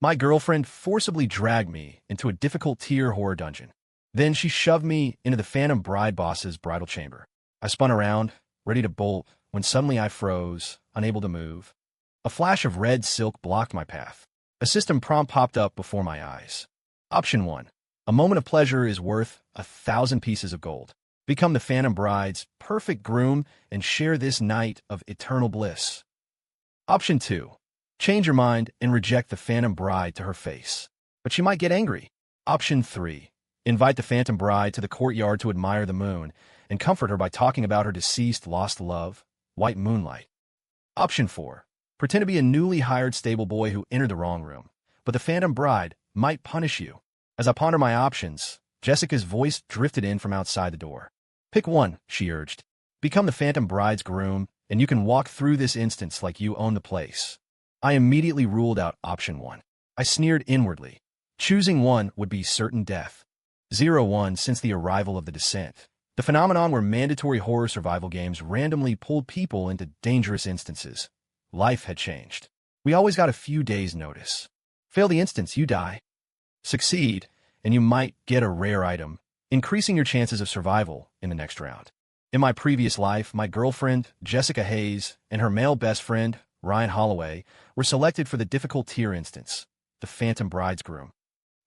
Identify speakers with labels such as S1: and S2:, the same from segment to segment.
S1: My girlfriend forcibly dragged me into a difficult tier horror dungeon. Then she shoved me into the Phantom Bride boss's bridal chamber. I spun around, ready to bolt, when suddenly I froze, unable to move. A flash of red silk blocked my path. A system prompt popped up before my eyes. Option 1. A moment of pleasure is worth 1,000 pieces of gold. Become the Phantom Bride's perfect groom and share this night of eternal bliss. Option 2. Change your mind and reject the Phantom Bride to her face. But she might get angry. Option 3. Invite the Phantom Bride to the courtyard to admire the moon and comfort her by talking about her deceased lost love, white moonlight. Option 4. Pretend to be a newly hired stable boy who entered the wrong room, but the Phantom Bride might punish you. As I ponder my options, Jessica's voice drifted in from outside the door. Pick one, she urged. Become the Phantom Bride's groom, and you can walk through this instance like you own the place. I immediately ruled out option 1. I sneered inwardly. Choosing one would be certain death. 0-1 since the arrival of the Descent, the phenomenon where mandatory horror survival games randomly pulled people into dangerous instances. Life had changed. We always got a few days' notice. Fail the instance, you die. Succeed, and you might get a rare item, increasing your chances of survival in the next round. In my previous life, my girlfriend, Jessica Hayes, and her male best friend, Ryan Holloway, were selected for the difficult tier instance, the Phantom Bride's groom.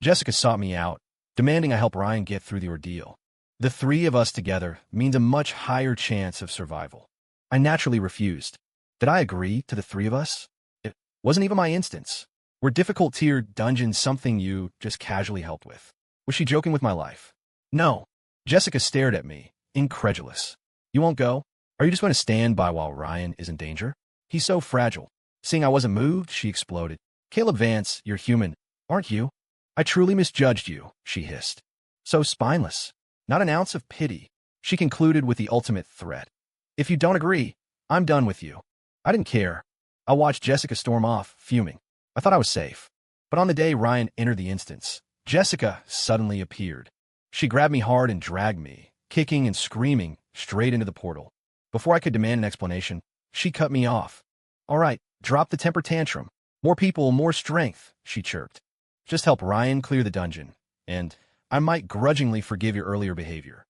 S1: Jessica sought me out, demanding I help Ryan get through the ordeal. The three of us together means a much higher chance of survival. I naturally refused. Did I agree to the three of us? It wasn't even my instance. Were difficult tier dungeons something you just casually helped with? Was she joking with my life? No. Jessica stared at me, incredulous. You won't go? Are you just going to stand by while Ryan is in danger? He's so fragile. Seeing I wasn't moved, she exploded. Caleb Vance, you're human, aren't you? I truly misjudged you, she hissed. So spineless. Not an ounce of pity. She concluded with the ultimate threat. If you don't agree, I'm done with you. I didn't care. I watched Jessica storm off, fuming. I thought I was safe. But on the day Ryan entered the instance, Jessica suddenly appeared. She grabbed me hard and dragged me, kicking and screaming, straight into the portal. Before I could demand an explanation, she cut me off. All right, drop the temper tantrum. More people, more strength, she chirped. Just help Ryan clear the dungeon, and I might grudgingly forgive your earlier behavior.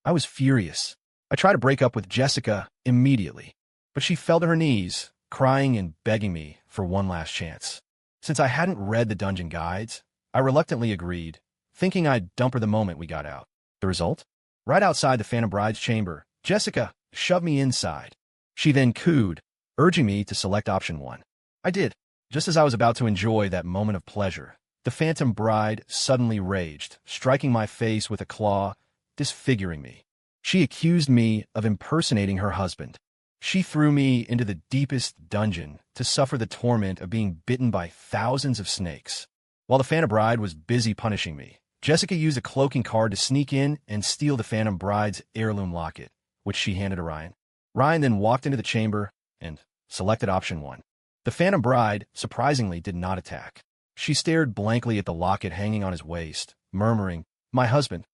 S1: I was furious. I tried to break up with Jessica immediately, but she fell to her knees, crying and begging me for one last chance. Since I hadn't read the dungeon guides, I reluctantly agreed, thinking I'd dump her the moment we got out. The result? Right outside the Phantom Bride's chamber, Jessica shoved me inside. She then cooed, urging me to select option 1. I did. Just as I was about to enjoy that moment of pleasure, the Phantom Bride suddenly raged, striking my face with a claw, disfiguring me. She accused me of impersonating her husband. She threw me into the deepest dungeon to suffer the torment of being bitten by thousands of snakes. While the Phantom Bride was busy punishing me, Jessica used a cloaking card to sneak in and steal the Phantom Bride's heirloom locket, which she handed to Ryan. Ryan then walked into the chamber and selected option 1. The Phantom Bride, surprisingly, did not attack. She stared blankly at the locket hanging on his waist, murmuring, "My husband."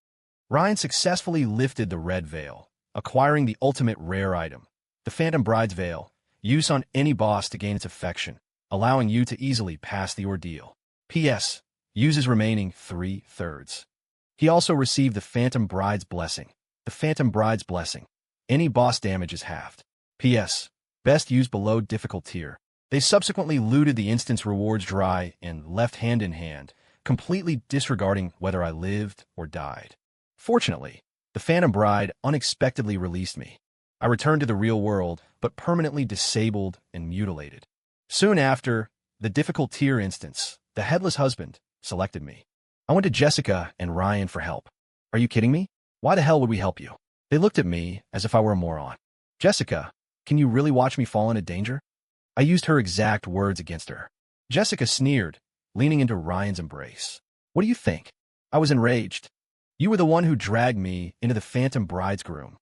S1: Ryan successfully lifted the red veil, acquiring the ultimate rare item, the Phantom Bride's veil, used on any boss to gain its affection, allowing you to easily pass the ordeal. P.S. Uses remaining 3/3. He also received the Phantom Bride's blessing. The Phantom Bride's blessing. Any boss damage is halved. P.S. Best used below difficult tier. They subsequently looted the instance rewards dry and left hand in hand, completely disregarding whether I lived or died. Fortunately, the Phantom Bride unexpectedly released me. I returned to the real world, but permanently disabled and mutilated. Soon after, the difficult tier instance, the headless husband, selected me. I went to Jessica and Ryan for help. Are you kidding me? Why the hell would we help you? They looked at me as if I were a moron. Jessica, can you really watch me fall into danger? I used her exact words against her. Jessica sneered, leaning into Ryan's embrace. What do you think? I was enraged. You were the one who dragged me into the Phantom Bride's groom.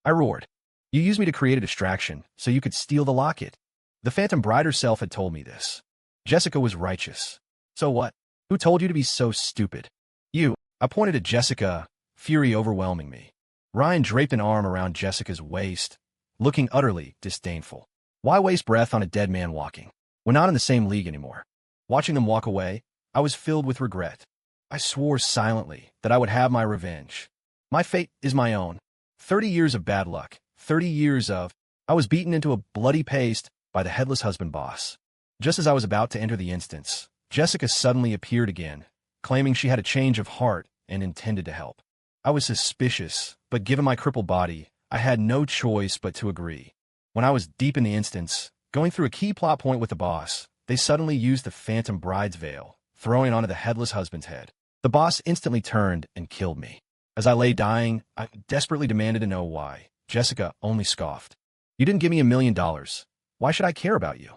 S1: I roared. You used me to create a distraction so you could steal the locket. The Phantom Bride herself had told me this. Jessica was righteous. So what? Who told you to be so stupid? You. I pointed at Jessica, fury overwhelming me. Ryan draped an arm around Jessica's waist, looking utterly disdainful. Why waste breath on a dead man walking? We're not in the same league anymore. Watching them walk away, I was filled with regret. I swore silently that I would have my revenge. My fate is my own. 30 years of bad luck. 30 years of... I was beaten into a bloody paste by the headless husband boss. Just as I was about to enter the instance, Jessica suddenly appeared again, claiming she had a change of heart and intended to help. I was suspicious, but given my crippled body, I had no choice but to agree. When I was deep in the instance, going through a key plot point with the boss, they suddenly used the phantom bride's veil, throwing it onto the headless husband's head. The boss instantly turned and killed me. As I lay dying, I desperately demanded to know why. Jessica only scoffed. You didn't give me $1 million. Why should I care about you?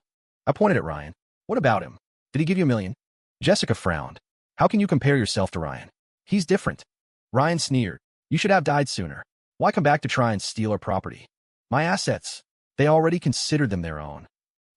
S1: I pointed at Ryan. What about him? Did he give you $1 million? Jessica frowned. How can you compare yourself to Ryan? He's different. Ryan sneered. You should have died sooner. Why come back to try and steal our property? My assets. They already considered them their own.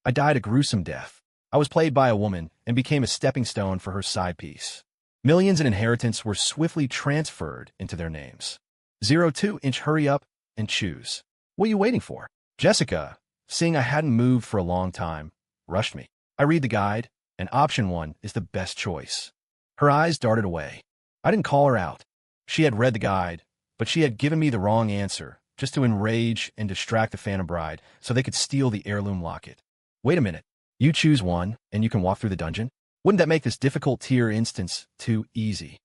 S1: I died a gruesome death. I was played by a woman and became a stepping stone for her side piece. Millions in inheritance were swiftly transferred into their names. 02-inch hurry up and choose. What are you waiting for? Jessica, seeing I hadn't moved for a long time, rushed me. I read the guide, and option 1 is the best choice. Her eyes darted away. I didn't call her out. She had read the guide, but she had given me the wrong answer, just to enrage and distract the Phantom Bride so they could steal the heirloom locket. Wait a minute. You choose one, and you can walk through the dungeon? Wouldn't that make this difficult tier instance too easy?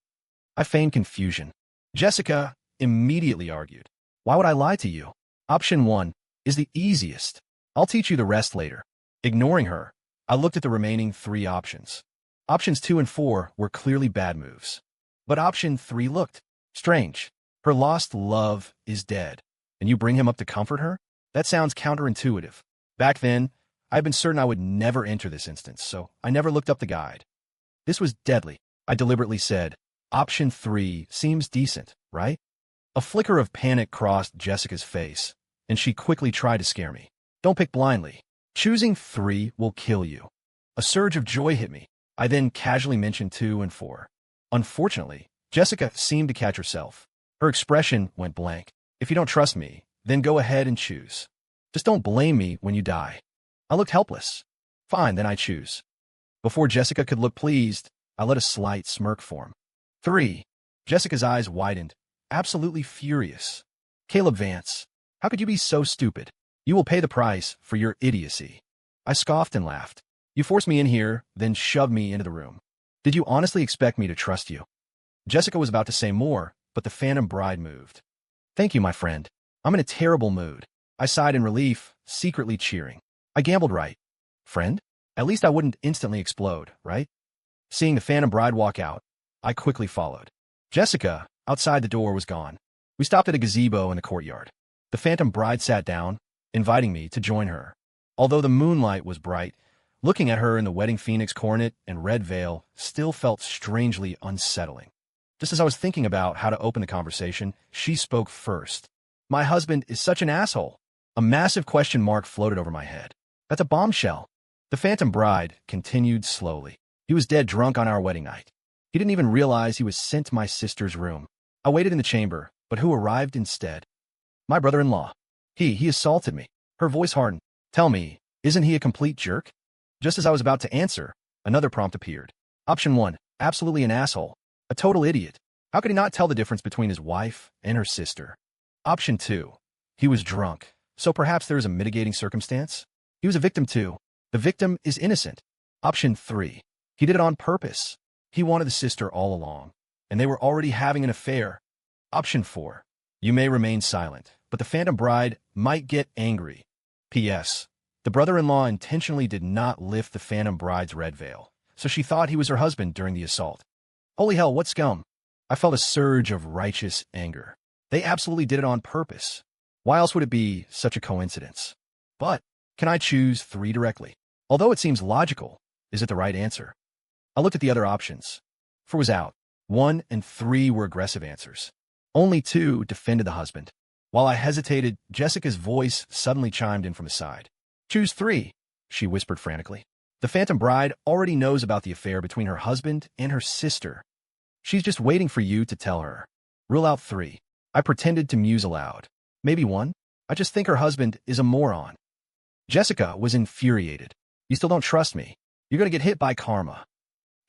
S1: I feigned confusion. Jessica immediately argued. Why would I lie to you? Option 1 is the easiest. I'll teach you the rest later. Ignoring her, I looked at the remaining 3 options. Options 2 and 4 were clearly bad moves. But option 3 looked strange. Her lost love is dead, and you bring him up to comfort her? That sounds counterintuitive. Back then, I had been certain I would never enter this instance, so I never looked up the guide. This was deadly. I deliberately said, option 3 seems decent, right? A flicker of panic crossed Jessica's face, and she quickly tried to scare me. Don't pick blindly. Choosing 3 will kill you. A surge of joy hit me. I then casually mentioned 2 and 4. Unfortunately, Jessica seemed to catch herself. Her expression went blank. If you don't trust me, then go ahead and choose. Just don't blame me when you die. I looked helpless. Fine, then I choose. Before Jessica could look pleased, I let a slight smirk form. 3. Jessica's eyes widened, absolutely furious. Caleb Vance, how could you be so stupid? You will pay the price for your idiocy. I scoffed and laughed. You forced me in here, then shoved me into the room. Did you honestly expect me to trust you? Jessica was about to say more, but the Phantom Bride moved. Thank you, my friend. I'm in a terrible mood. I sighed in relief, secretly cheering. I gambled right. Friend? At least I wouldn't instantly explode, right? Seeing the Phantom Bride walk out, I quickly followed. Jessica, outside the door, was gone. We stopped at a gazebo in the courtyard. The Phantom Bride sat down, inviting me to join her. Although the moonlight was bright, looking at her in the wedding phoenix coronet and red veil still felt strangely unsettling. Just as I was thinking about how to open the conversation, she spoke first. My husband is such an asshole. A massive question mark floated over my head. That's a bombshell. The Phantom Bride continued slowly. He was dead drunk on our wedding night. He didn't even realize he was sent to my sister's room. I waited in the chamber, but who arrived instead? My brother-in-law. He assaulted me. Her voice hardened. Tell me, isn't he a complete jerk? Just as I was about to answer, another prompt appeared. Option 1, absolutely an asshole. A total idiot. How could he not tell the difference between his wife and her sister? Option 2, he was drunk, so perhaps there is a mitigating circumstance? He was a victim too. The victim is innocent. Option 3, he did it on purpose. He wanted the sister all along, and they were already having an affair. Option 4, you may remain silent, but the Phantom Bride might get angry. P.S. The brother-in-law intentionally did not lift the Phantom Bride's red veil, so she thought he was her husband during the assault. Holy hell, what scum! I felt a surge of righteous anger. They absolutely did it on purpose. Why else would it be such a coincidence? But, can I choose 3 directly? Although it seems logical, is it the right answer? I looked at the other options. 4 was out. 1 and 3 were aggressive answers. Only 2 defended the husband. While I hesitated, Jessica's voice suddenly chimed in from the side. Choose 3, she whispered frantically. The Phantom Bride already knows about the affair between her husband and her sister. She's just waiting for you to tell her. Rule out 3. I pretended to muse aloud. Maybe 1? I just think her husband is a moron. Jessica was infuriated. You still don't trust me. You're going to get hit by karma.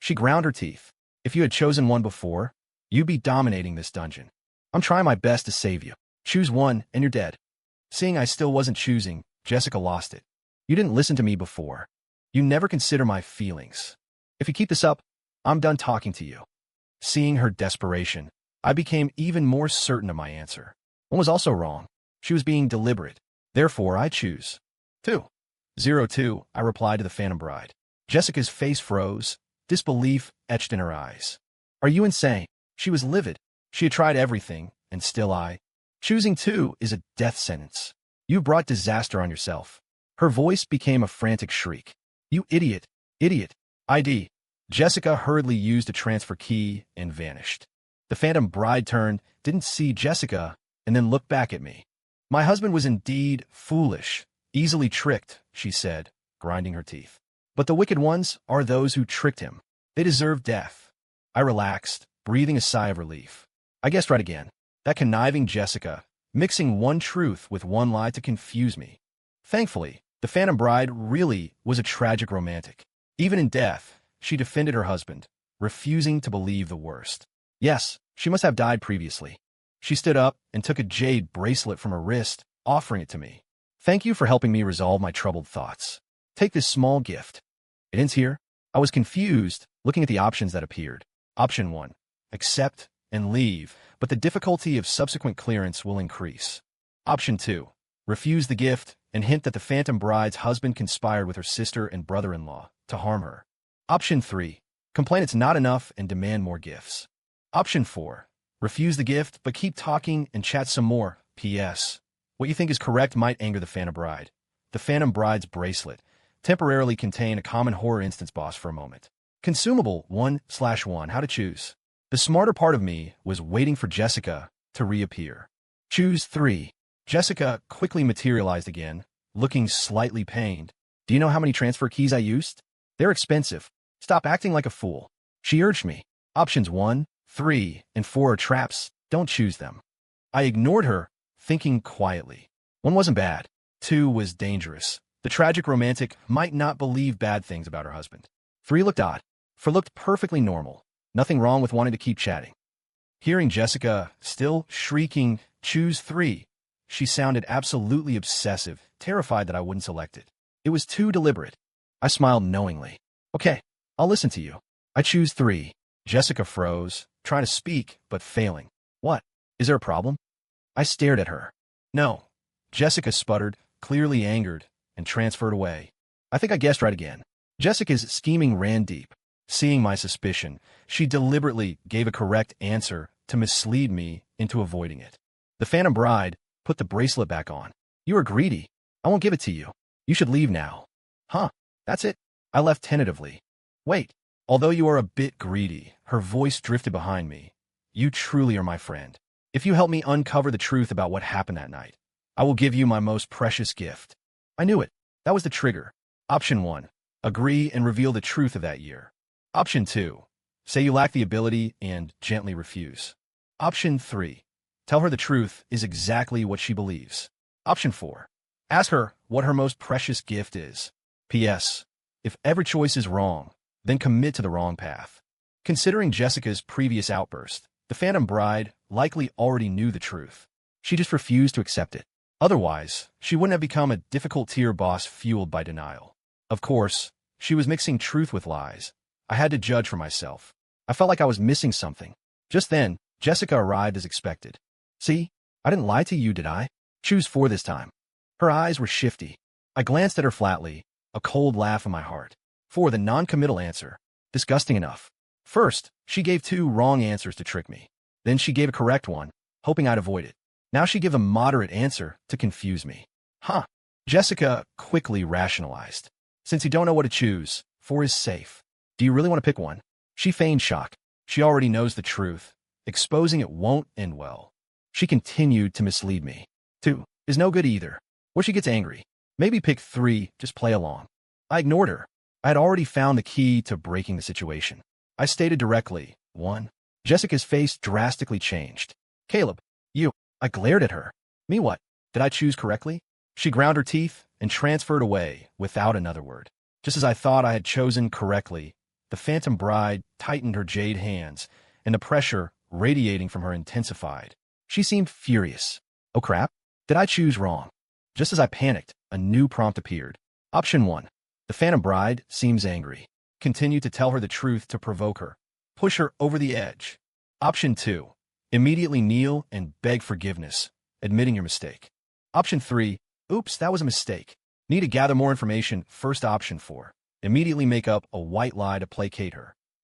S1: She ground her teeth. If you had chosen one before, you'd be dominating this dungeon. I'm trying my best to save you. Choose one, and you're dead. Seeing I still wasn't choosing, Jessica lost it. You didn't listen to me before. You never consider my feelings. If you keep this up, I'm done talking to you. Seeing her desperation, I became even more certain of my answer. One was also wrong. She was being deliberate. Therefore, I choose 2. 02, I replied to the Phantom Bride. Jessica's face froze, disbelief etched in her eyes. Are you insane? She was livid. She had tried everything, and still choosing 2 is a death sentence. You brought disaster on yourself. Her voice became a frantic shriek. You idiot, idiot. ID. Jessica hurriedly used a transfer key and vanished. The Phantom Bride turned, didn't see Jessica, and then looked back at me. My husband was indeed foolish, easily tricked, she said, grinding her teeth. But the wicked ones are those who tricked him. They deserve death. I relaxed, breathing a sigh of relief. I guessed right again. That conniving Jessica, mixing one truth with one lie to confuse me. Thankfully, the Phantom Bride really was a tragic romantic. Even in death, she defended her husband, refusing to believe the worst. Yes, she must have died previously. She stood up and took a jade bracelet from her wrist, offering it to me. Thank you for helping me resolve my troubled thoughts. Take this small gift. It ends here. I was confused, looking at the options that appeared. Option 1. Accept and leave, but the difficulty of subsequent clearance will increase. Option 2. Refuse the gift and hint that the Phantom Bride's husband conspired with her sister and brother-in-law to harm her. Option 3. Complain it's not enough and demand more gifts. Option 4. Refuse the gift, but keep talking and chat some more. P.S. What you think is correct might anger the Phantom Bride. The Phantom Bride's bracelet temporarily contained a common horror instance boss for a moment. Consumable 1/1. How to choose. The smarter part of me was waiting for Jessica to reappear. Choose 3. Jessica quickly materialized again, looking slightly pained. Do you know how many transfer keys I used? They're expensive. Stop acting like a fool. She urged me. Options 1, 3, and 4 are traps. Don't choose them. I ignored her, thinking quietly. 1 wasn't bad. 2 was dangerous. The tragic romantic might not believe bad things about her husband. 3 looked odd. 4 looked perfectly normal. Nothing wrong with wanting to keep chatting. Hearing Jessica still shrieking, choose 3, she sounded absolutely obsessive, terrified that I wouldn't select it. It was too deliberate. I smiled knowingly. Okay, I'll listen to you. I choose 3. Jessica froze, trying to speak, but failing. What? Is there a problem? I stared at her. No. Jessica sputtered, clearly angered, and transferred away. I think I guessed right again. Jessica's scheming ran deep. Seeing my suspicion, she deliberately gave a correct answer to mislead me into avoiding it. The Phantom Bride put the bracelet back on. You are greedy. I won't give it to you. You should leave now. Huh, that's it? I left tentatively. Wait, although you are a bit greedy, her voice drifted behind me. You truly are my friend. If you help me uncover the truth about what happened that night, I will give you my most precious gift. I knew it. That was the trigger. Option 1. Agree and reveal the truth of that year. Option 2. Say you lack the ability and gently refuse. Option 3. Tell her the truth is exactly what she believes. Option 4. Ask her what her most precious gift is. P.S. If every choice is wrong, then commit to the wrong path. Considering Jessica's previous outburst, the Phantom Bride likely already knew the truth. She just refused to accept it. Otherwise, she wouldn't have become a difficult tier boss fueled by denial. Of course, she was mixing truth with lies. I had to judge for myself. I felt like I was missing something. Just then, Jessica arrived as expected. See, I didn't lie to you, did I? Choose 4 this time. Her eyes were shifty. I glanced at her flatly, a cold laugh in my heart. 4, the non-committal answer. Disgusting enough. First, she gave 2 wrong answers to trick me. Then she gave a correct one, hoping I'd avoid it. Now she gave a moderate answer to confuse me. Huh. Jessica quickly rationalized. Since you don't know what to choose, 4 is safe. Do you really want to pick one? She feigned shock. She already knows the truth. Exposing it won't end well. She continued to mislead me. 2 is no good either. Or she gets angry. Maybe pick 3, just play along. I ignored her. I had already found the key to breaking the situation. I stated directly, 1. Jessica's face drastically changed. Caleb, you. I glared at her. Me what? Did I choose correctly? She ground her teeth and transferred away without another word. Just as I thought I had chosen correctly, The Phantom Bride tightened her jade hands, and the pressure radiating from her intensified. She seemed furious. Oh crap, did I choose wrong? Just as I panicked, a new prompt appeared. Option 1. The Phantom Bride seems angry. Continue to tell her the truth to provoke her. Push her over the edge. Option 2. Immediately kneel and beg forgiveness, admitting your mistake. Option 3. Oops, that was a mistake. Need to gather more information. First. Option 4. Immediately make up a white lie to placate her.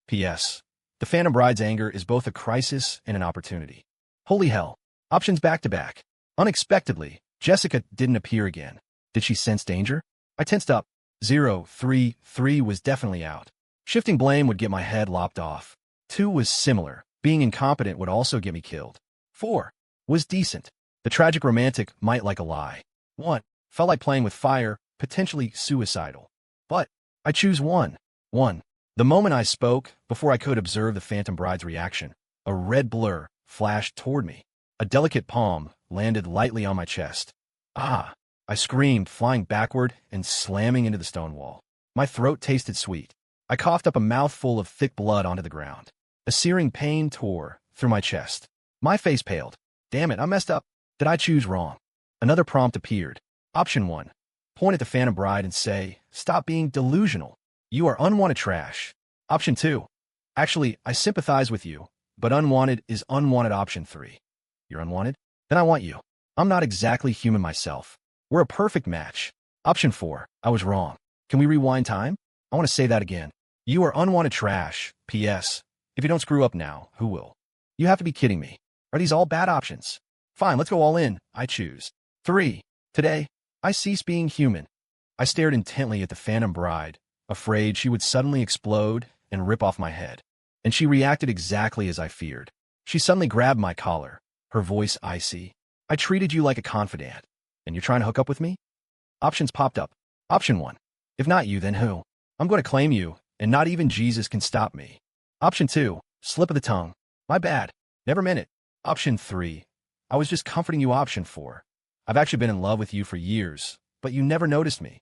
S1: P.S. The Phantom Bride's anger is both a crisis and an opportunity. Holy hell. Options back to back. Unexpectedly, Jessica didn't appear again. Did she sense danger? I tensed up. 3 was definitely out. Shifting blame would get my head lopped off. 2 was similar. Being incompetent would also get me killed. 4 was decent. The tragic romantic might like a lie. 1 felt like playing with fire, potentially suicidal. But I choose 1. The moment I spoke, before I could observe the Phantom Bride's reaction, a red blur flashed toward me. A delicate palm landed lightly on my chest. Ah! I screamed, flying backward and slamming into the stone wall. My throat tasted sweet. I coughed up a mouthful of thick blood onto the ground. A searing pain tore through my chest. My face paled. Damn it, I messed up. Did I choose wrong? Another prompt appeared. Option 1. Point at the Phantom Bride and say, stop being delusional. You are unwanted trash. Option 2. Actually, I sympathize with you, but unwanted is unwanted. Option 3. You're unwanted? Then I want you. I'm not exactly human myself. We're a perfect match. Option 4. I was wrong. Can we rewind time? I want to say that again. You are unwanted trash. P.S. If you don't screw up now, who will? You have to be kidding me. Are these all bad options? Fine, let's go all in. I choose 3. Today, I cease being human. I stared intently at the Phantom Bride, afraid she would suddenly explode and rip off my head. And she reacted exactly as I feared. She suddenly grabbed my collar, her voice icy. I treated you like a confidant, and you're trying to hook up with me? Options popped up. Option 1. If not you, then who? I'm going to claim you, and not even Jesus can stop me. Option 2. Slip of the tongue. My bad. Never meant it. Option 3. I was just comforting you. Option 4. I've actually been in love with you for years, but you never noticed me.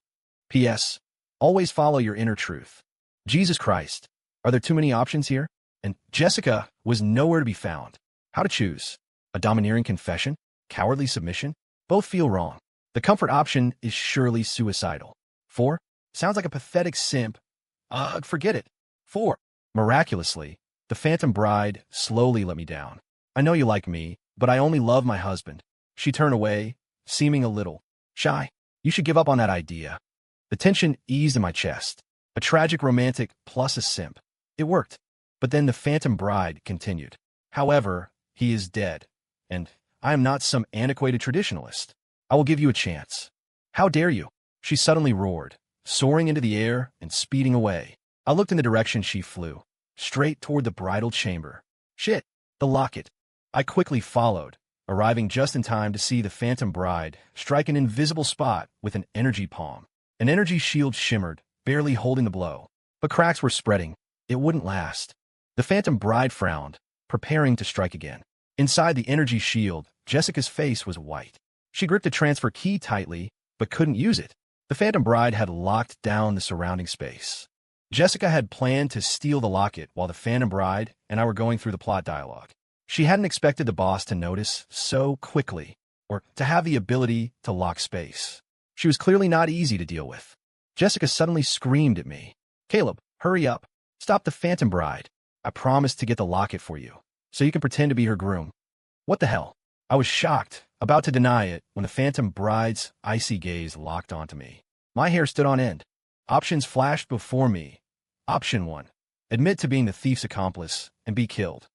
S1: P.S. Always follow your inner truth. Jesus Christ. Are there too many options here? And Jessica was nowhere to be found. How to choose? A domineering confession? Cowardly submission? Both feel wrong. The comfort option is surely suicidal. 4. Sounds like a pathetic simp. Forget it. 4. Miraculously, the Phantom Bride slowly let me down. I know you like me, but I only love my husband. She turned away, seeming a little shy. You should give up on that idea. The tension eased in my chest. A tragic romantic plus a simp. It worked. But then the Phantom Bride continued. However, he is dead, and I am not some antiquated traditionalist. I will give you a chance. How dare you? She suddenly roared, soaring into the air and speeding away. I looked in the direction she flew, straight toward the bridal chamber. Shit, the locket. I quickly followed, arriving just in time to see the Phantom Bride strike an invisible spot with an energy palm. An energy shield shimmered, barely holding the blow. But cracks were spreading. It wouldn't last. The Phantom Bride frowned, preparing to strike again. Inside the energy shield, Jessica's face was white. She gripped the transfer key tightly, but couldn't use it. The Phantom Bride had locked down the surrounding space. Jessica had planned to steal the locket while the Phantom Bride and I were going through the plot dialogue. She hadn't expected the boss to notice so quickly, or to have the ability to lock space. She was clearly not easy to deal with. Jessica suddenly screamed at me. Caleb, hurry up. Stop the Phantom Bride. I promised to get the locket for you, so you can pretend to be her groom. What the hell? I was shocked, about to deny it, when the Phantom Bride's icy gaze locked onto me. My hair stood on end. Options flashed before me. Option 1. Admit to being the thief's accomplice and be killed.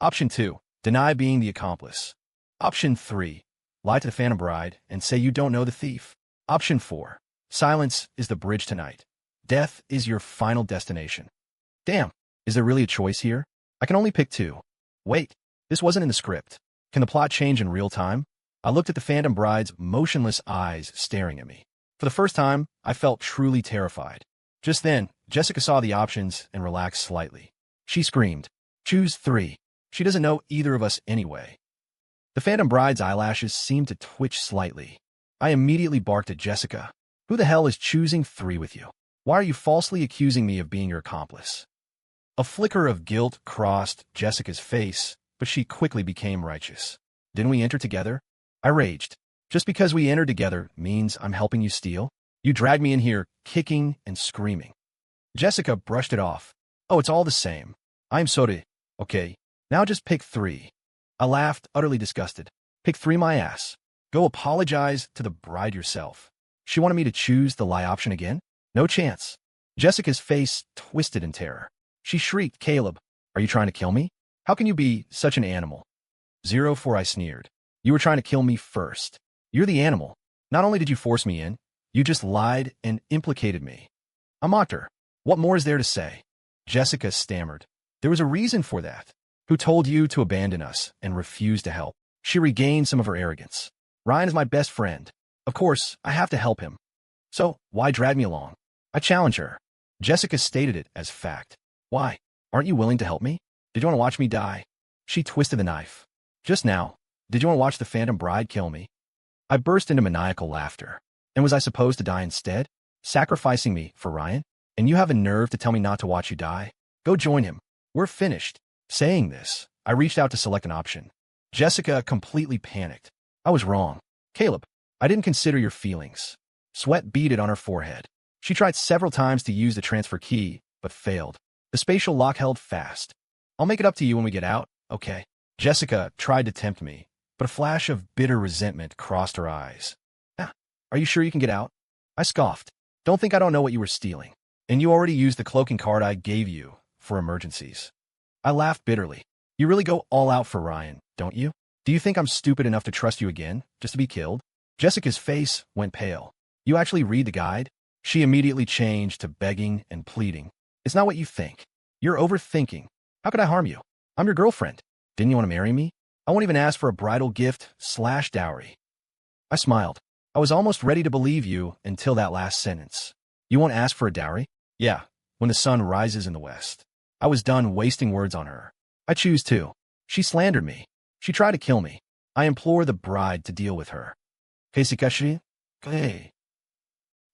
S1: Option 2. Deny being the accomplice. Option 3. Lie to the Phantom Bride and say you don't know the thief. Option 4. Silence is the bridge tonight. Death is your final destination. Damn, is there really a choice here? I can only pick 2. Wait, this wasn't in the script. Can the plot change in real time? I looked at the Phantom Bride's motionless eyes staring at me. For the first time, I felt truly terrified. Just then, Jessica saw the options and relaxed slightly. She screamed, "Choose 3. She doesn't know either of us anyway." The Phantom Bride's eyelashes seemed to twitch slightly. I immediately barked at Jessica. "Who the hell is choosing 3 with you? Why are you falsely accusing me of being your accomplice?" A flicker of guilt crossed Jessica's face, but she quickly became righteous. Didn't we enter together? I raged. Just because we entered together means I'm helping you steal? You dragged me in here, kicking and screaming. Jessica brushed it off. Oh, it's all the same. I'm sorry. Okay, now just pick 3. I laughed, utterly disgusted. Pick 3 my ass. Go apologize to the bride yourself. She wanted me to choose the lie option again? No chance. Jessica's face twisted in terror. She shrieked, Caleb, are you trying to kill me? How can you be such an animal? 04, I sneered. You were trying to kill me first. You're the animal. Not only did you force me in, you just lied and implicated me. I mocked her. What more is there to say? Jessica stammered. There was a reason for that. Who told you to abandon us and refuse to help? She regained some of her arrogance. Ryan is my best friend. Of course, I have to help him. So, why drag me along? I challenge her. Jessica stated it as fact. Why? Aren't you willing to help me? Did you want to watch me die? She twisted the knife. Just now. Did you want to watch the Phantom Bride kill me? I burst into maniacal laughter. And was I supposed to die instead? Sacrificing me for Ryan? And you have a nerve to tell me not to watch you die? Go join him. We're finished. Saying this, I reached out to select an option. Jessica completely panicked. I was wrong. Caleb, I didn't consider your feelings. Sweat beaded on her forehead. She tried several times to use the transfer key, but failed. The spatial lock held fast. I'll make it up to you when we get out, okay? Jessica tried to tempt me, but a flash of bitter resentment crossed her eyes. Are you sure you can get out? I scoffed. Don't think I don't know what you were stealing. And you already used the cloaking card I gave you for emergencies. I laughed bitterly. You really go all out for Ryan, don't you? Do you think I'm stupid enough to trust you again, just to be killed? Jessica's face went pale. You actually read the guide? She immediately changed to begging and pleading. It's not what you think. You're overthinking. How could I harm you? I'm your girlfriend. Didn't you want to marry me? I won't even ask for a bridal gift/dowry. I smiled. I was almost ready to believe you until that last sentence. You won't ask for a dowry? Yeah, when the sun rises in the west. I was done wasting words on her. I choose to. She slandered me. She tried to kill me. I implore the bride to deal with her. Keisikashi? Hey.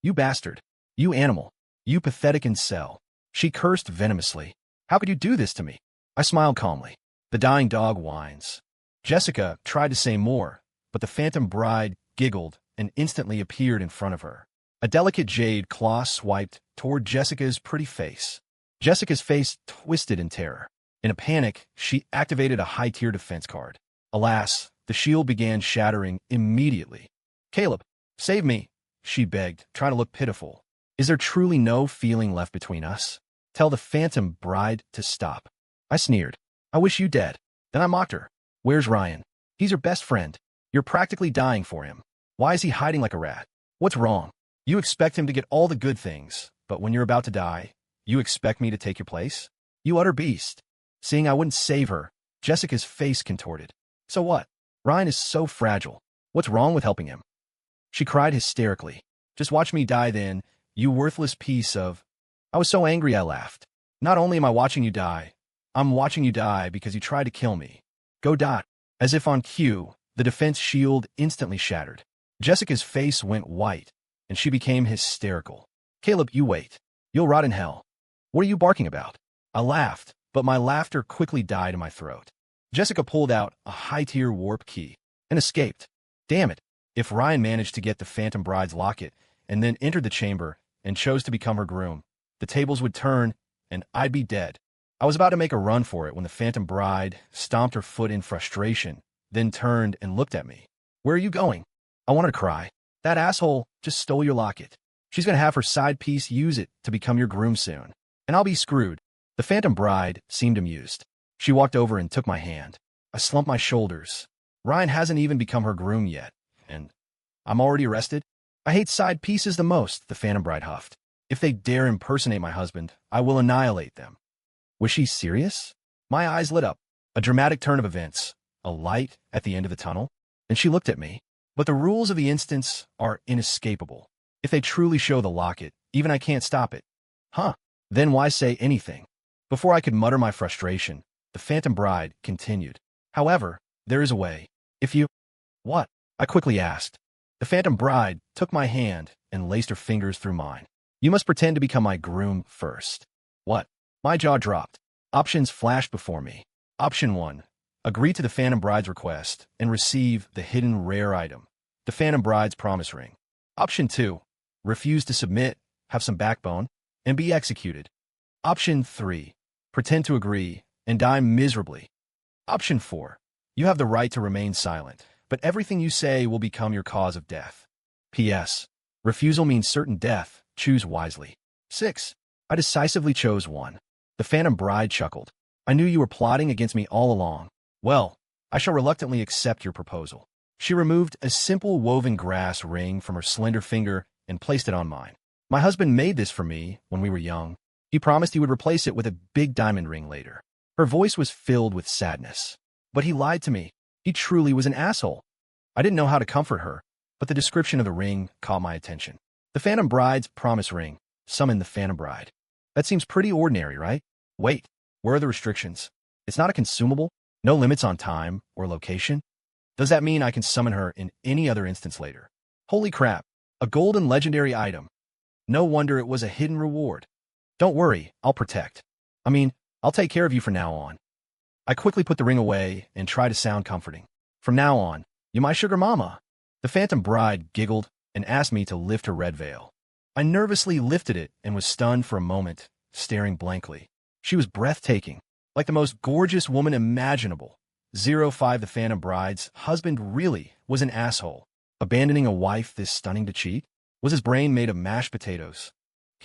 S1: You bastard. You animal. You pathetic incel. She cursed venomously. How could you do this to me? I smiled calmly. The dying dog whines. Jessica tried to say more, but the phantom bride giggled and instantly appeared in front of her. A delicate jade claw swiped toward Jessica's pretty face. Jessica's face twisted in terror. In a panic, she activated a high-tier defense card. Alas, the shield began shattering immediately. Caleb, save me, she begged, trying to look pitiful. Is there truly no feeling left between us? Tell the phantom bride to stop. I sneered. I wish you dead. Then I mocked her. Where's Ryan? He's your best friend. You're practically dying for him. Why is he hiding like a rat? What's wrong? You expect him to get all the good things, but when you're about to die, you expect me to take your place? You utter beast. Seeing I wouldn't save her, Jessica's face contorted. So what? Ryan is so fragile. What's wrong with helping him? She cried hysterically. Just watch me die then, you worthless piece of... I was so angry I laughed. Not only am I watching you die, I'm watching you die because you tried to kill me. Go dot. As if on cue, the defense shield instantly shattered. Jessica's face went white, and she became hysterical. Caleb, you wait. You'll rot in hell. What are you barking about? I laughed, but my laughter quickly died in my throat. Jessica pulled out a high-tier warp key and escaped. Damn it. If Ryan managed to get the Phantom Bride's locket and then entered the chamber and chose to become her groom, the tables would turn and I'd be dead. I was about to make a run for it when the Phantom Bride stomped her foot in frustration, then turned and looked at me. Where are you going? I wanted to cry. That asshole just stole your locket. She's going to have her side piece use it to become your groom soon. And I'll be screwed. The Phantom Bride seemed amused. She walked over and took my hand. I slumped my shoulders. Ryan hasn't even become her groom yet. And I'm already arrested? I hate side pieces the most, the Phantom Bride huffed. If they dare impersonate my husband, I will annihilate them. Was she serious? My eyes lit up. A dramatic turn of events. A light at the end of the tunnel. And she looked at me. But the rules of the instance are inescapable. If they truly show the locket, even I can't stop it. Huh. Then why say anything? Before I could mutter my frustration, the Phantom Bride continued. However, there is a way. If you... What? I quickly asked. The Phantom Bride took my hand and laced her fingers through mine. You must pretend to become my groom first. What? My jaw dropped. Options flashed before me. Option 1. Agree to the Phantom Bride's request and receive the hidden rare item, the Phantom Bride's promise ring. Option 2. Refuse to submit, have some backbone, and be executed. Option 3. Pretend to agree and die miserably. Option 4. You have the right to remain silent, but everything you say will become your cause of death. P.S. Refusal means certain death. Choose wisely. 6. I decisively chose 1. The Phantom Bride chuckled. I knew you were plotting against me all along. Well, I shall reluctantly accept your proposal. She removed a simple woven grass ring from her slender finger and placed it on mine. My husband made this for me when we were young. He promised he would replace it with a big diamond ring later. Her voice was filled with sadness. But he lied to me. He truly was an asshole. I didn't know how to comfort her, but the description of the ring caught my attention. The Phantom Bride's promise ring. Summon the Phantom Bride. That seems pretty ordinary, right? Wait, where are the restrictions? It's not a consumable? No limits on time or location? Does that mean I can summon her in any other instance later? Holy crap, a golden legendary item. No wonder it was a hidden reward. Don't worry, I'll protect. I'll take care of you from now on. I quickly put the ring away and tried to sound comforting. From now on, you my sugar mama. The Phantom Bride giggled and asked me to lift her red veil. I nervously lifted it and was stunned for a moment, staring blankly. She was breathtaking, like the most gorgeous woman imaginable. 05 The Phantom Bride's husband really was an asshole, abandoning a wife this stunning to cheat? Was his brain made of mashed potatoes?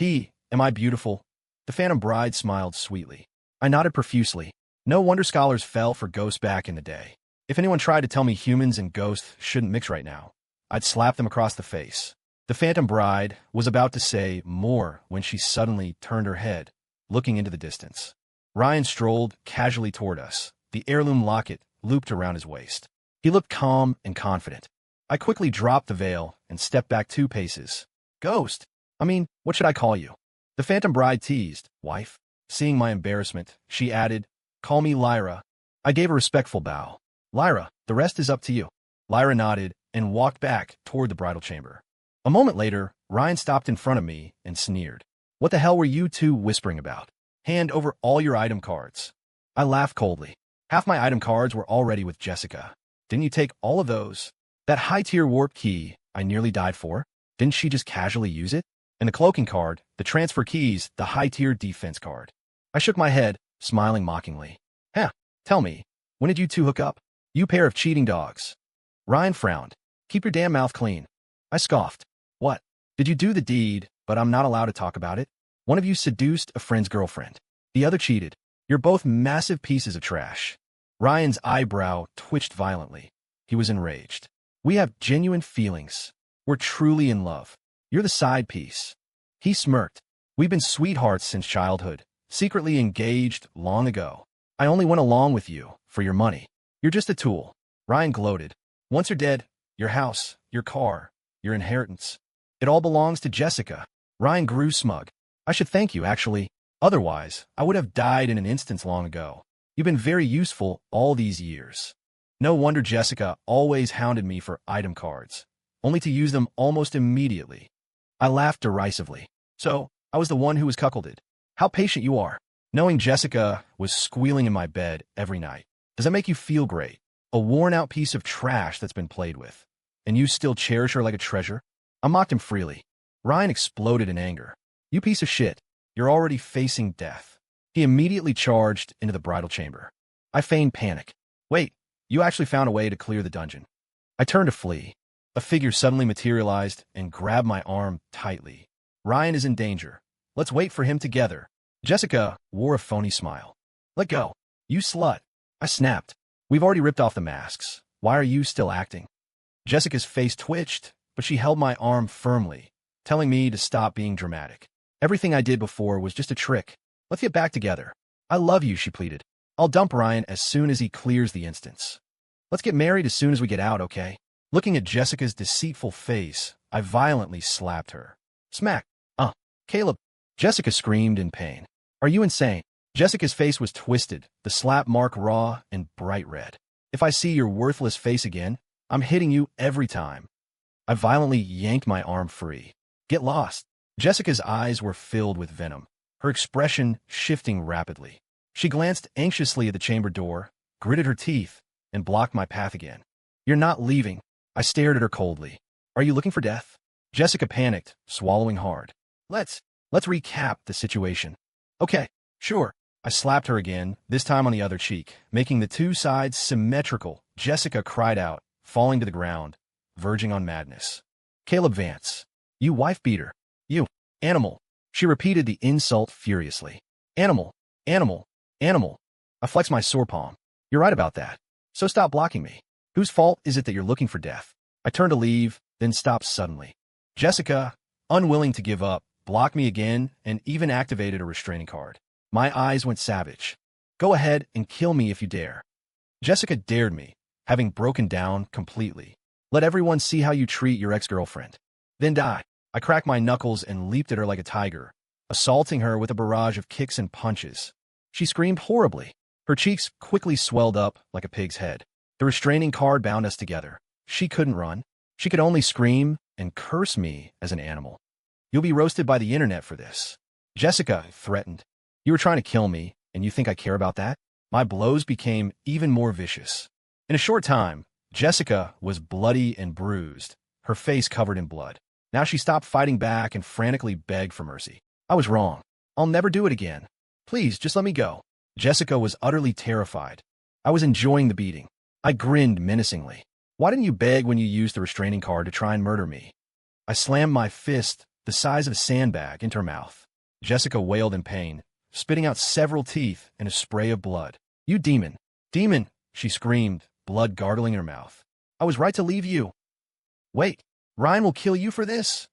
S1: Am I beautiful? The Phantom Bride smiled sweetly. I nodded profusely. No wonder scholars fell for ghosts back in the day. If anyone tried to tell me humans and ghosts shouldn't mix right now, I'd slap them across the face. The Phantom Bride was about to say more when she suddenly turned her head, looking into the distance. Ryan strolled casually toward us, the heirloom locket looped around his waist. He looked calm and confident. I quickly dropped the veil and stepped back 2 paces. Ghost? What should I call you? The Phantom Bride teased. Wife? Seeing my embarrassment, she added, Call me Lyra. I gave a respectful bow. Lyra, the rest is up to you. Lyra nodded and walked back toward the bridal chamber. A moment later, Ryan stopped in front of me and sneered. What the hell were you two whispering about? Hand over all your item cards. I laughed coldly. Half my item cards were already with Jessica. Didn't you take all of those? That high-tier warp key I nearly died for? Didn't she just casually use it? And the cloaking card, the transfer keys, the high-tier defense card. I shook my head, smiling mockingly. Tell me, when did you two hook up? You pair of cheating dogs. Ryan frowned. Keep your damn mouth clean. I scoffed. What? Did you do the deed, but I'm not allowed to talk about it? One of you seduced a friend's girlfriend. The other cheated. You're both massive pieces of trash. Ryan's eyebrow twitched violently. He was enraged. We have genuine feelings. We're truly in love. You're the side piece. He smirked. We've been sweethearts since childhood, secretly engaged long ago. I only went along with you for your money. You're just a tool. Ryan gloated. Once you're dead, your house, your car, your inheritance, it all belongs to Jessica. Ryan grew smug. I should thank you, actually. Otherwise, I would have died in an instant long ago. You've been very useful all these years. No wonder Jessica always hounded me for item cards, only to use them almost immediately. I laughed derisively. So, I was the one who was cuckolded. How patient you are. Knowing Jessica was squealing in my bed every night. Does that make you feel great? A worn-out piece of trash that's been played with. And you still cherish her like a treasure? I mocked him freely. Ryan exploded in anger. You piece of shit. You're already facing death. He immediately charged into the bridal chamber. I feigned panic. Wait, you actually found a way to clear the dungeon. I turned to flee. A figure suddenly materialized and grabbed my arm tightly. Ryan is in danger. Let's wait for him together. Jessica wore a phony smile. Let go. You slut. I snapped. We've already ripped off the masks. Why are you still acting? Jessica's face twitched, but she held my arm firmly, telling me to stop being dramatic. Everything I did before was just a trick. Let's get back together. I love you, she pleaded. I'll dump Ryan as soon as he clears the instance. Let's get married as soon as we get out, okay? Looking at Jessica's deceitful face, I violently slapped her. Smack. Caleb. Jessica screamed in pain. Are you insane? Jessica's face was twisted, the slap mark raw and bright red. If I see your worthless face again, I'm hitting you every time. I violently yanked my arm free. Get lost. Jessica's eyes were filled with venom, her expression shifting rapidly. She glanced anxiously at the chamber door, gritted her teeth, and blocked my path again. You're not leaving. I stared at her coldly. Are you looking for death? Jessica panicked, swallowing hard. Let's recap the situation. Okay, sure. I slapped her again, this time on the other cheek, making the two sides symmetrical. Jessica cried out, falling to the ground, verging on madness. Caleb Vance. You wife-beater. You animal. She repeated the insult furiously. Animal, animal, animal. I flexed my sore palm. You're right about that. So stop blocking me. Whose fault is it that you're looking for death? I turned to leave, then stopped suddenly. Jessica, unwilling to give up, blocked me again and even activated a restraining card. My eyes went savage. Go ahead and kill me if you dare. Jessica dared me, having broken down completely. Let everyone see how you treat your ex-girlfriend. Then die. I cracked my knuckles and leaped at her like a tiger, assaulting her with a barrage of kicks and punches. She screamed horribly. Her cheeks quickly swelled up like a pig's head. The restraining card bound us together. She couldn't run. She could only scream and curse me as an animal. You'll be roasted by the internet for this. Jessica threatened. You were trying to kill me, and you think I care about that? My blows became even more vicious. In a short time, Jessica was bloody and bruised, her face covered in blood. Now she stopped fighting back and frantically begged for mercy. I was wrong. I'll never do it again. Please, just let me go. Jessica was utterly terrified. I was enjoying the beating. I grinned menacingly. Why didn't you beg when you used the restraining card to try and murder me? I slammed my fist, the size of a sandbag, into her mouth. Jessica wailed in pain, spitting out several teeth and a spray of blood. You demon! Demon! She screamed, blood gargling in her mouth. I was right to leave you. Wait, Ryan will kill you for this?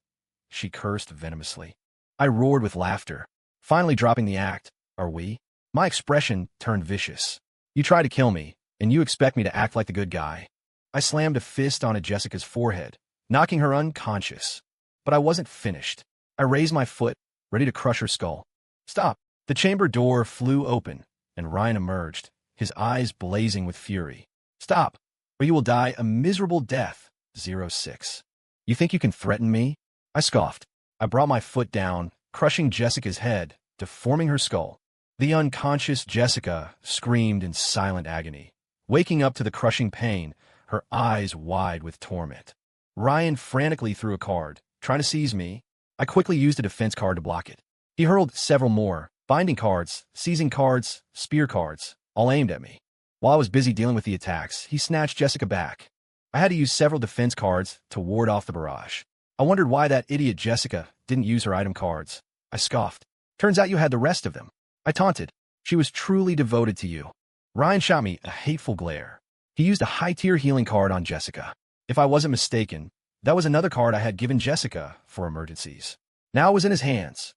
S1: She cursed venomously. I roared with laughter, finally dropping the act. Are we? My expression turned vicious. You try to kill me, and you expect me to act like the good guy. I slammed a fist onto Jessica's forehead, knocking her unconscious. But I wasn't finished. I raised my foot, ready to crush her skull. Stop! The chamber door flew open, and Ryan emerged, his eyes blazing with fury. Stop, or you will die a miserable death. 06. You think you can threaten me? I scoffed. I brought my foot down, crushing Jessica's head, deforming her skull. The unconscious Jessica screamed in silent agony, waking up to the crushing pain, her eyes wide with torment. Ryan frantically threw a card, trying to seize me. I quickly used a defense card to block it. He hurled several more, binding cards, seizing cards, spear cards, all aimed at me. While I was busy dealing with the attacks, he snatched Jessica back. I had to use several defense cards to ward off the barrage. I wondered why that idiot Jessica didn't use her item cards. I scoffed. Turns out you had the rest of them. I taunted. She was truly devoted to you. Ryan shot me a hateful glare. He used a high-tier healing card on Jessica. If I wasn't mistaken, that was another card I had given Jessica for emergencies. Now it was in his hands.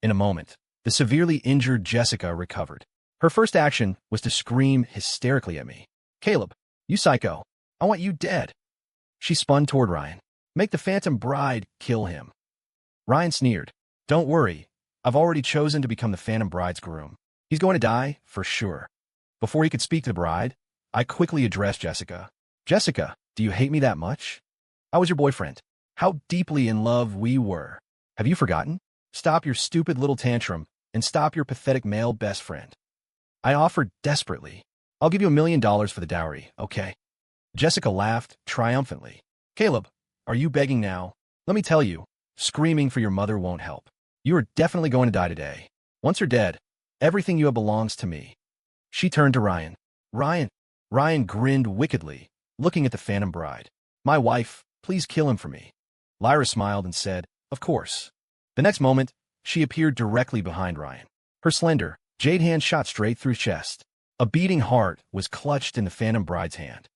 S1: In a moment, the severely injured Jessica recovered. Her first action was to scream hysterically at me. Caleb, you psycho. I want you dead. She spun toward Ryan. Make the Phantom Bride kill him. Ryan sneered. Don't worry. I've already chosen to become the Phantom Bride's groom. He's going to die, for sure. Before he could speak to the bride, I quickly addressed Jessica. Jessica, do you hate me that much? I was your boyfriend. How deeply in love we were. Have you forgotten? Stop your stupid little tantrum and stop your pathetic male best friend. I offered desperately. I'll give you $1 million for the dowry, okay? Jessica laughed triumphantly. Caleb, are you begging now? Let me tell you, screaming for your mother won't help. You are definitely going to die today. Once you're dead, everything you have belongs to me. She turned to Ryan. Ryan grinned wickedly, looking at the Phantom Bride. My wife, please kill him for me. Lyra smiled and said, of course. The next moment, she appeared directly behind Ryan. Her slender, jade hand shot straight through his chest. A beating heart was clutched in the Phantom Bride's hand.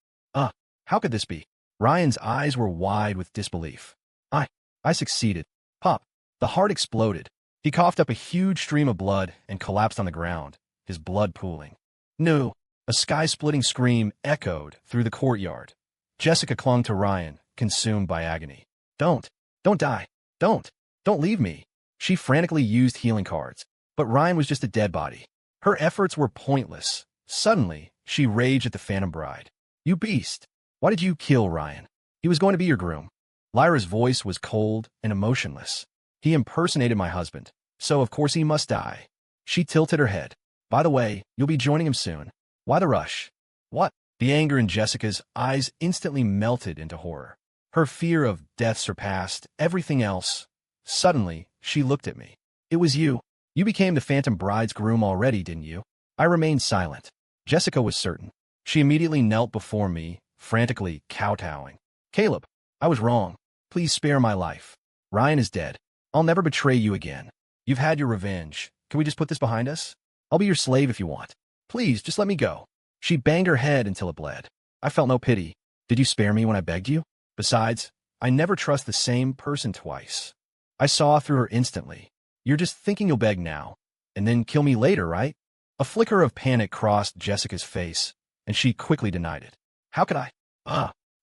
S1: How could this be? Ryan's eyes were wide with disbelief. I succeeded. Pop. The heart exploded. He coughed up a huge stream of blood and collapsed on the ground, his blood pooling. No! A sky-splitting scream echoed through the courtyard. Jessica clung to Ryan, consumed by agony. Don't die. Don't leave me. She frantically used healing cards, but Ryan was just a dead body. Her efforts were pointless. Suddenly, she raged at the Phantom Bride. You beast! Why did you kill Ryan? He was going to be your groom. Lyra's voice was cold and emotionless. He impersonated my husband, so of course he must die. She tilted her head. By the way, you'll be joining him soon. Why the rush? What? The anger in Jessica's eyes instantly melted into horror. Her fear of death surpassed everything else. Suddenly, she looked at me. It was you. You became the Phantom Bride's groom already, didn't you? I remained silent. Jessica was certain. She immediately knelt before me, frantically kowtowing. Caleb, I was wrong. Please spare my life. Ryan is dead. I'll never betray you again. You've had your revenge. Can we just put this behind us? I'll be your slave if you want. Please, just let me go. She banged her head until it bled. I felt no pity. Did you spare me when I begged you? Besides, I never trust the same person twice. I saw through her instantly. You're just thinking you'll beg now, and then kill me later, right? A flicker of panic crossed Jessica's face, and she quickly denied it. How could I?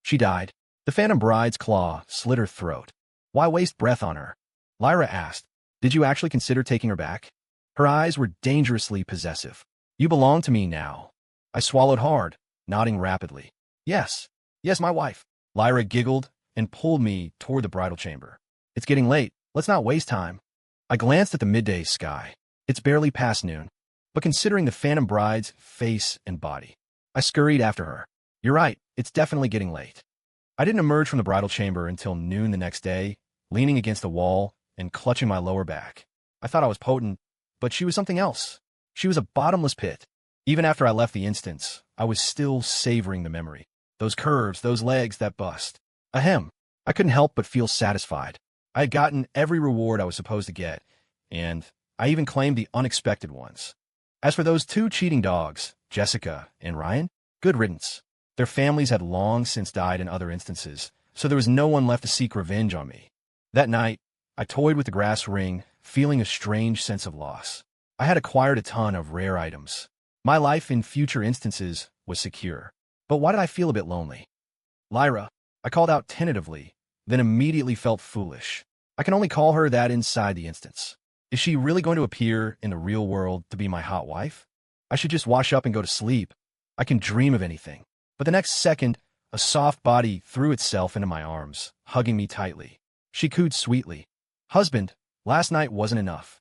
S1: She died. The Phantom Bride's claw slit her throat. Why waste breath on her? Lyra asked. Did you actually consider taking her back? Her eyes were dangerously possessive. You belong to me now. I swallowed hard, nodding rapidly. Yes, my wife. Lyra giggled and pulled me toward the bridal chamber. It's getting late. Let's not waste time. I glanced at the midday sky. It's barely past noon. But considering the Phantom Bride's face and body, I scurried after her. You're right, it's definitely getting late. I didn't emerge from the bridal chamber until noon the next day, leaning against the wall and clutching my lower back. I thought I was potent, but she was something else. She was a bottomless pit. Even after I left the instance, I was still savoring the memory. Those curves, those legs, that bust. Ahem. I couldn't help but feel satisfied. I had gotten every reward I was supposed to get, and I even claimed the unexpected ones. As for those two cheating dogs, Jessica and Ryan, good riddance. Their families had long since died in other instances, so there was no one left to seek revenge on me. That night, I toyed with the grass ring, feeling a strange sense of loss. I had acquired a ton of rare items. My life in future instances was secure. But why did I feel a bit lonely? Lyra, I called out tentatively, then immediately felt foolish. I can only call her that inside the instance. Is she really going to appear in the real world to be my hot wife? I should just wash up and go to sleep. I can dream of anything. But the next second, a soft body threw itself into my arms, hugging me tightly. She cooed sweetly. Husband, last night wasn't enough.